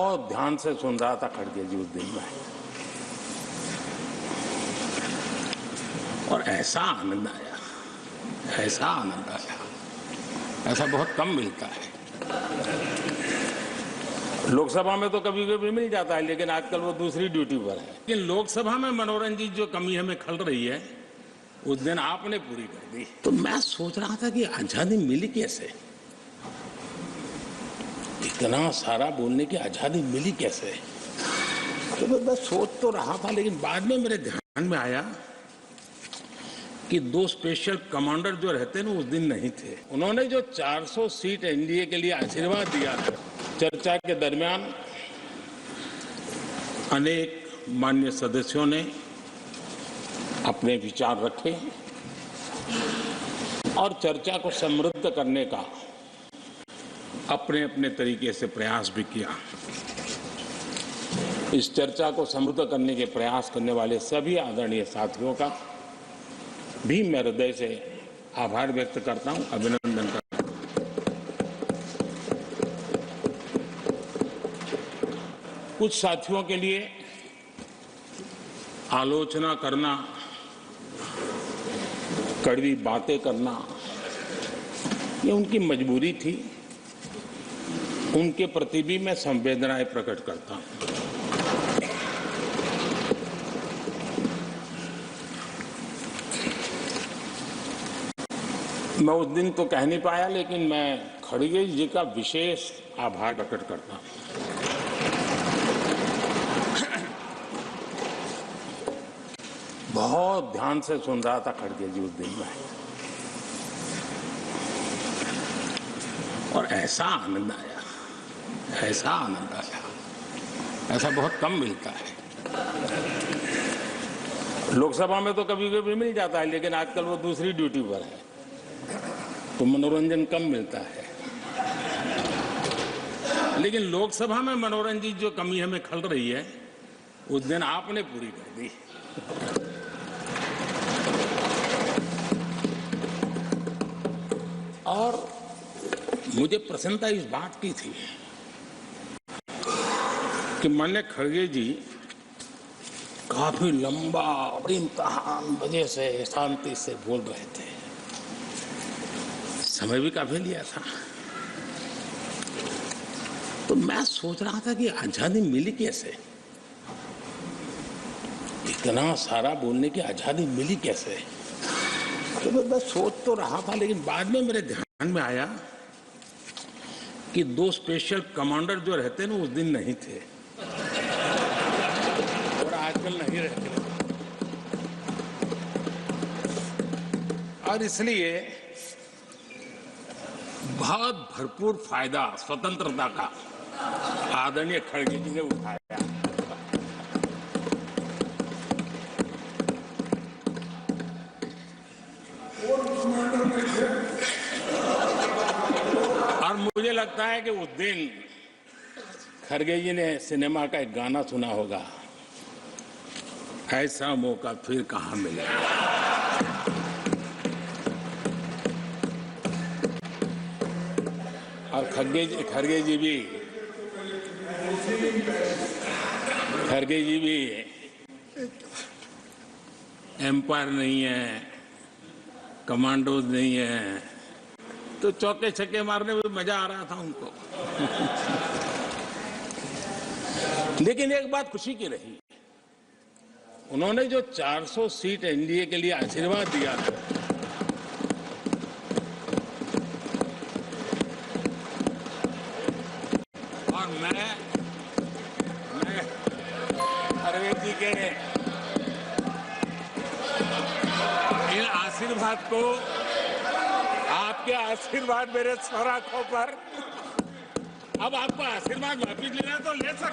बहुत ध्यान से सुन रहा था खड़गे जी उस दिन में, और ऐसा आनंद आया, ऐसा बहुत कम मिलता है। लोकसभा में तो कभी कभी मिल जाता है, लेकिन आजकल वो दूसरी ड्यूटी पर है। लेकिन लोकसभा में मनोरंजन की जो कमी हमें खल रही है, उस दिन आपने पूरी कर दी। तो मैं सोच रहा था कि आजादी मिली कैसे, इतना सारा बोलने की आजादी मिली कैसे। तो मैं सोच तो रहा था, लेकिन बाद में मेरे ध्यान में आया कि 2 स्पेशल कमांडर जो रहते ना उस दिन नहीं थे। उन्होंने जो 400 सीट एनडीए के लिए आशीर्वाद दिया, चर्चा के दरमियान अनेक माननीय सदस्यों ने अपने विचार रखे और चर्चा को समृद्ध करने का अपने अपने तरीके से प्रयास भी किया। इस चर्चा को समृद्ध करने के प्रयास करने वाले सभी आदरणीय साथियों का भी मैं हृदय से आभार व्यक्त करता हूं, अभिनंदन करता हूं। कुछ साथियों के लिए आलोचना करना, कड़वी बातें करना, ये उनकी मजबूरी थी। उनके प्रति भी मैं संवेदनाएं प्रकट करता हूं। मैं उस दिन तो कह नहीं पाया, लेकिन मैं खड़गे जी का विशेष आभार प्रकट करता हूं। बहुत ध्यान से सुन रहा था खड़गे जी उस दिन में, और ऐसा आनंद आया, ऐसा बहुत कम मिलता है। लोकसभा में तो कभी कभी मिल जाता है, लेकिन आजकल वो दूसरी ड्यूटी पर है, तो मनोरंजन कम मिलता है। लेकिन लोकसभा में मनोरंजन की जो कमी हमें खल रही है, उस दिन आपने पूरी कर दी। और मुझे प्रसन्नता इस बात की थी कि माननीय खड़गे जी काफी लंबा और इम्तिहान वजह से शांति से बोल रहे थे, समय भी काफी लिया था। तो मैं सोच रहा था कि आजादी मिली कैसे, इतना सारा बोलने की आजादी मिली कैसे। तो मैं सोच तो रहा था, लेकिन बाद में मेरे ध्यान में आया कि 2 स्पेशल कमांडर जो रहते ना उस दिन नहीं थे, और आजकल नहीं रहते, और इसलिए बहुत भरपूर फायदा स्वतंत्रता का आदरणीय खड़गे जी ने उठाया। और मुझे लगता है कि उस दिन खड़गे जी ने सिनेमा का एक गाना सुना होगा, ऐसा मौका फिर कहां मिलेगा। और खड़गे जी भी एम्पायर नहीं है, कमांडोज नहीं है, तो चौके छक्के मारने में मजा आ रहा था उनको। लेकिन एक बात खुशी की रही, उन्होंने जो 400 सीट एनडीए के लिए आशीर्वाद दिया, और मैं खड़गे जी के इन आशीर्वाद को, आपके आशीर्वाद मेरे सर आंखों पर, अब आपको आशीर्वाद वापिस लेना तो ले सकते